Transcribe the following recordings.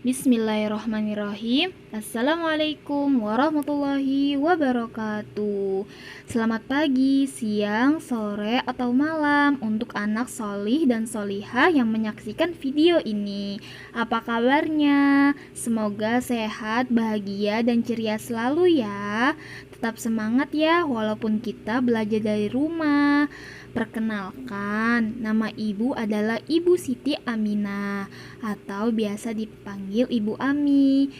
Bismillahirrahmanirrahim. Assalamualaikum warahmatullahi wabarakatuh. Selamat pagi, siang, sore, atau malam untuk anak solih dan solihah yang menyaksikan video ini. Apa kabarnya? Semoga sehat, bahagia, dan ceria selalu ya. Tetap semangat ya walaupun kita belajar dari rumah. Perkenalkan, nama ibu adalah Ibu Siti Aminah atau biasa dipanggil Ibu Ami.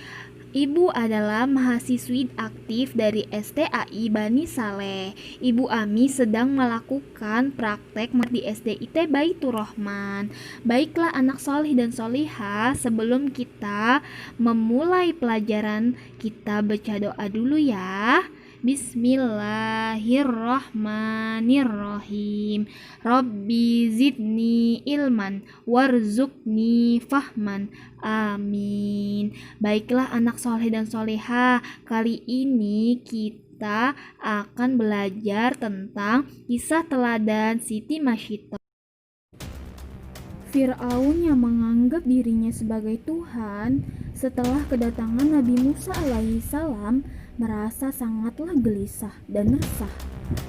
Ibu adalah mahasiswi aktif dari STAI Bani Saleh. Ibu Ami sedang melakukan praktek di SDIT Baitur Rahman. Baiklah anak solih dan solihah, sebelum kita memulai pelajaran, kita baca doa dulu ya. Bismillahirrahmanirrahim. Rabbi zidni ilman warzuqni fahman. Amin. Baiklah anak soleh dan soleha, kali ini kita akan belajar tentang kisah teladan Siti Mashittah. Fir'aun yang menganggap dirinya sebagai Tuhan setelah kedatangan Nabi Musa alaihissalam merasa sangatlah gelisah dan resah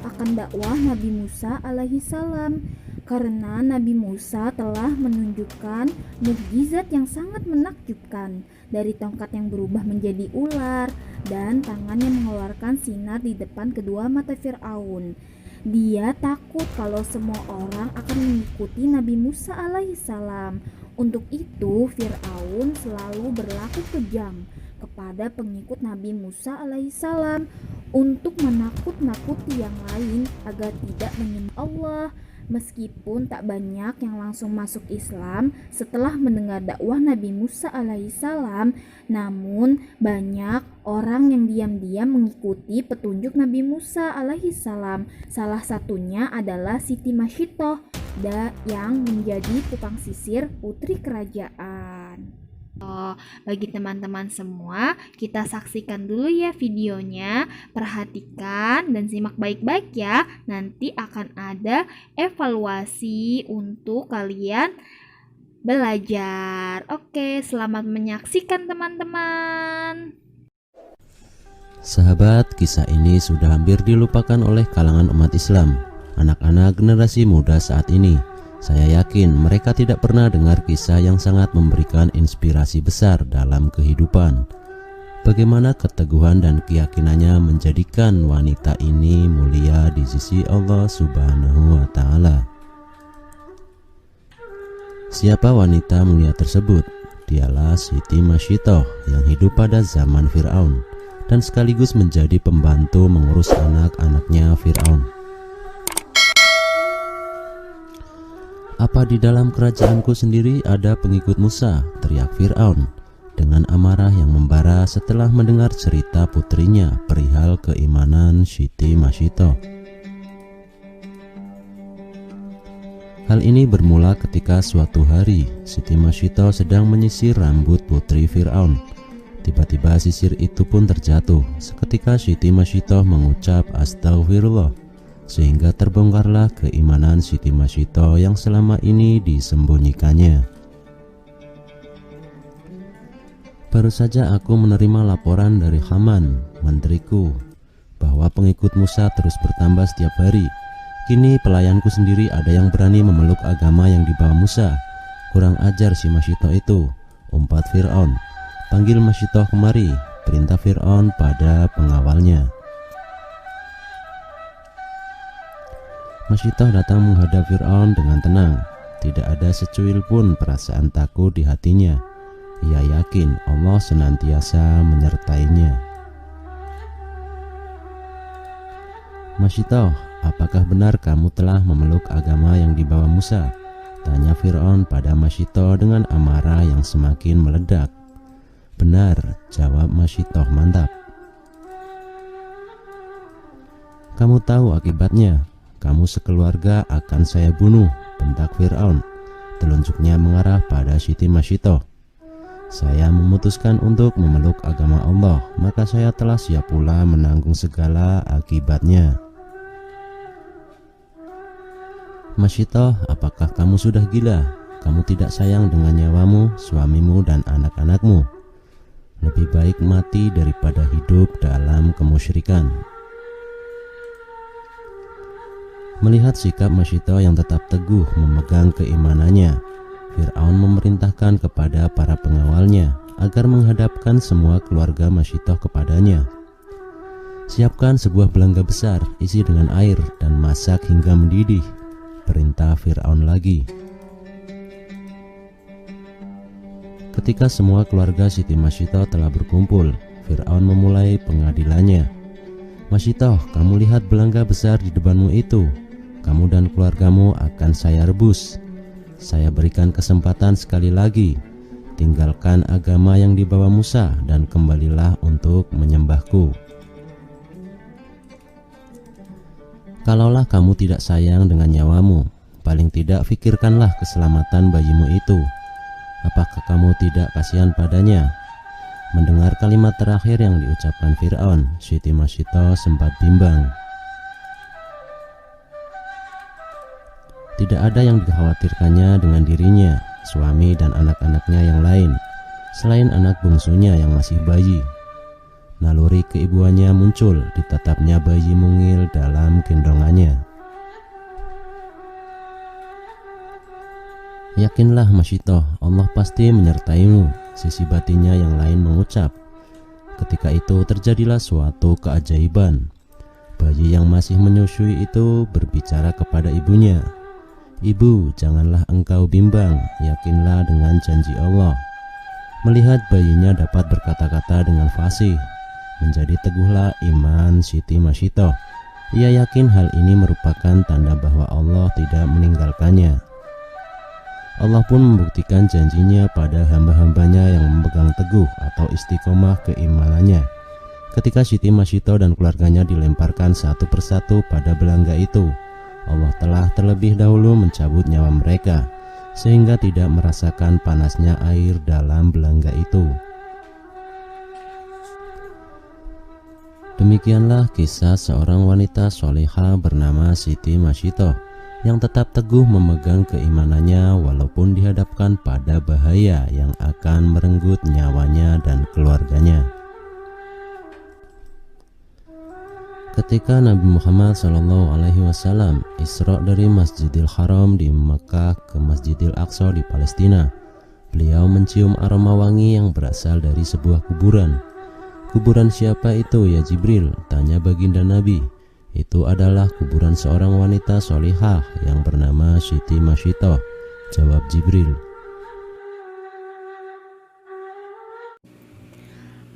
akan dakwah Nabi Musa alaihissalam karena Nabi Musa telah menunjukkan mukjizat yang sangat menakjubkan, dari tongkat yang berubah menjadi ular dan tangan yang mengeluarkan sinar di depan kedua mata Fir'aun. Dia takut kalau semua orang akan mengikuti Nabi Musa alaihissalam. Untuk itu Fir'aun selalu berlaku kejam kepada pengikut Nabi Musa alaihissalam untuk menakut-nakuti yang lain agar tidak menyembah Allah. Meskipun tak banyak yang langsung masuk Islam setelah mendengar dakwah Nabi Musa alaihissalam, namun banyak orang yang diam-diam mengikuti petunjuk Nabi Musa alaihissalam. Salah satunya adalah Siti Mashittah yang menjadi tukang sisir putri kerajaan. Bagi teman-teman semua, kita saksikan dulu ya videonya, perhatikan dan simak baik-baik ya. Nanti akan ada evaluasi untuk kalian belajar. Oke, selamat menyaksikan teman-teman. Sahabat, kisah ini sudah hampir dilupakan oleh kalangan umat Islam, anak-anak generasi muda saat ini. Saya yakin mereka tidak pernah dengar kisah yang sangat memberikan inspirasi besar dalam kehidupan. Bagaimana keteguhan dan keyakinannya menjadikan wanita ini mulia di sisi Allah Subhanahu wa Ta'ala. Siapa wanita mulia tersebut? Dialah Siti Mashittah yang hidup pada zaman Fir'aun dan sekaligus menjadi pembantu mengurus anak-anaknya Fir'aun. Apa di dalam kerajaanku sendiri ada pengikut Musa? Teriak Fir'aun dengan amarah yang membara setelah mendengar cerita putrinya perihal keimanan Siti Mashittah. Hal ini bermula ketika suatu hari Siti Mashittah sedang menyisir rambut putri Fir'aun. Tiba-tiba sisir itu pun terjatuh. Seketika Siti Mashittah mengucap astagfirullah, sehingga terbongkarlah keimanan Siti Mashittah yang selama ini disembunyikannya. Baru saja aku menerima laporan dari Haman, menteriku, bahwa pengikut Musa terus bertambah setiap hari. Kini pelayanku sendiri ada yang berani memeluk agama yang dibawa Musa. Kurang ajar si Mashittah itu, umpat Fir'aun. Panggil Mashittah kemari, perintah Fir'aun pada pengawalnya. Mashittah datang menghadap Fir'aun dengan tenang. Tidak ada secuil pun perasaan takut di hatinya. Ia yakin Allah senantiasa menyertainya. Mashittah, apakah benar kamu telah memeluk agama yang dibawa Musa? Tanya Fir'aun pada Mashittah dengan amarah yang semakin meledak. Benar, jawab Mashittah mantap. Kamu tahu akibatnya. Kamu sekeluarga akan saya bunuh, bentak Fir'aun. Telunjuknya mengarah pada Siti Mashittah. Saya memutuskan untuk memeluk agama Allah, maka saya telah siap pula menanggung segala akibatnya. Mashittah, apakah kamu sudah gila? kamu tidak sayang dengan nyawamu, suamimu, dan anak-anakmu. Lebih baik mati daripada hidup dalam kemusyrikan. Melihat sikap Masyitoh yang tetap teguh memegang keimanannya, Fir'aun memerintahkan kepada para pengawalnya agar menghadapkan semua keluarga Masyitoh kepadanya. Siapkan sebuah belangga besar, isi dengan air dan masak hingga mendidih, perintah Fir'aun lagi. Ketika semua keluarga Siti Masyitoh telah berkumpul, Fir'aun memulai pengadilannya. Masyitoh, kamu lihat belangga besar di depanmu itu. Kamu dan keluargamu akan saya rebus. Saya berikan kesempatan sekali lagi. Tinggalkan agama yang dibawa Musa dan kembalilah untuk menyembahku. Kalaulah kamu tidak sayang dengan nyawamu, paling tidak fikirkanlah keselamatan bayimu itu. Apakah kamu tidak kasihan padanya? Mendengar kalimat terakhir yang diucapkan Fir'aun, Siti Masyitoh sempat bimbang. Tidak ada yang dikhawatirkannya dengan dirinya, suami dan anak-anaknya yang lain, selain anak bungsunya yang masih bayi. Naluri keibuannya muncul, ditatapnya bayi mungil dalam gendongannya. Yakinlah Masyitoh, Allah pasti menyertaimu, sisi batinnya yang lain mengucap. Ketika itu terjadilah suatu keajaiban. Bayi yang masih menyusui itu berbicara kepada ibunya. Ibu, janganlah engkau bimbang, yakinlah dengan janji Allah. Melihat bayinya dapat berkata-kata dengan fasih, menjadi teguhlah iman Siti Masyitoh. Ia yakin hal ini merupakan tanda bahwa Allah tidak meninggalkannya. Allah pun membuktikan janjinya pada hamba-hambanya yang memegang teguh atau istiqomah keimanannya. Ketika Siti Masyitoh dan keluarganya dilemparkan satu persatu pada belangga itu, Allah telah terlebih dahulu mencabut nyawa mereka, sehingga tidak merasakan panasnya air dalam belangga itu. Demikianlah kisah seorang wanita solehah bernama Siti Masyitoh yang tetap teguh memegang keimanannya walaupun dihadapkan pada bahaya yang akan merenggut nyawanya dan keluarganya. Ketika Nabi Muhammad SAW Isra dari Masjidil Haram di Mekah ke Masjidil Aqsa di Palestina, beliau mencium aroma wangi yang berasal dari sebuah kuburan. Kuburan siapa itu ya Jibril? Tanya baginda Nabi. Itu adalah kuburan seorang wanita solihah yang bernama Siti Masyitoh, jawab Jibril.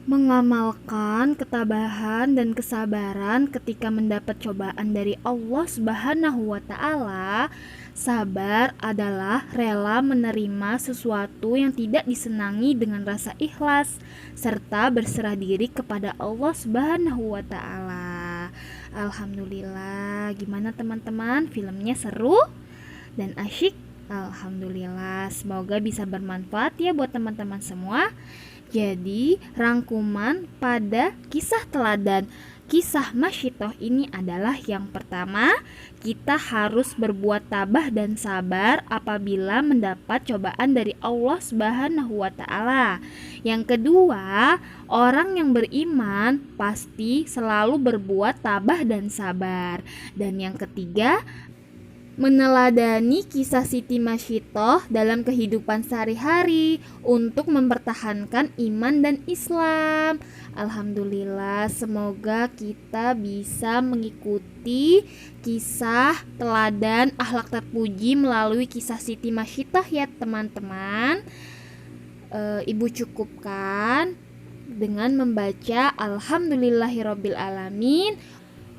Mengamalkan ketabahan dan kesabaran ketika mendapat cobaan dari Allah Subhanahu wa Ta'ala. Sabar adalah rela menerima sesuatu yang tidak disenangi dengan rasa ikhlas serta berserah diri kepada Allah Subhanahu wa Ta'ala. Alhamdulillah, gimana teman-teman? Filmnya seru dan asyik? Alhamdulillah, semoga bisa bermanfaat ya buat teman-teman semua. Jadi, rangkuman pada kisah teladan kisah Masyitoh ini adalah yang pertama, kita harus berbuat tabah dan sabar apabila mendapat cobaan dari Allah Subhanahu wa Ta'ala. Yang kedua, orang yang beriman pasti selalu berbuat tabah dan sabar. Dan yang ketiga, meneladani kisah Siti Masyitoh dalam kehidupan sehari-hari untuk mempertahankan iman dan Islam. Alhamdulillah, semoga kita bisa mengikuti kisah teladan akhlak terpuji melalui kisah Siti Masyitoh ya teman-teman. Ibu cukupkan dengan membaca Alhamdulillahirabbil alamin.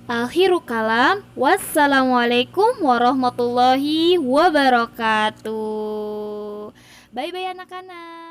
Akhiru kalam, wassalamualaikum warahmatullahi wabarakatuh. Bye bye anak-anak.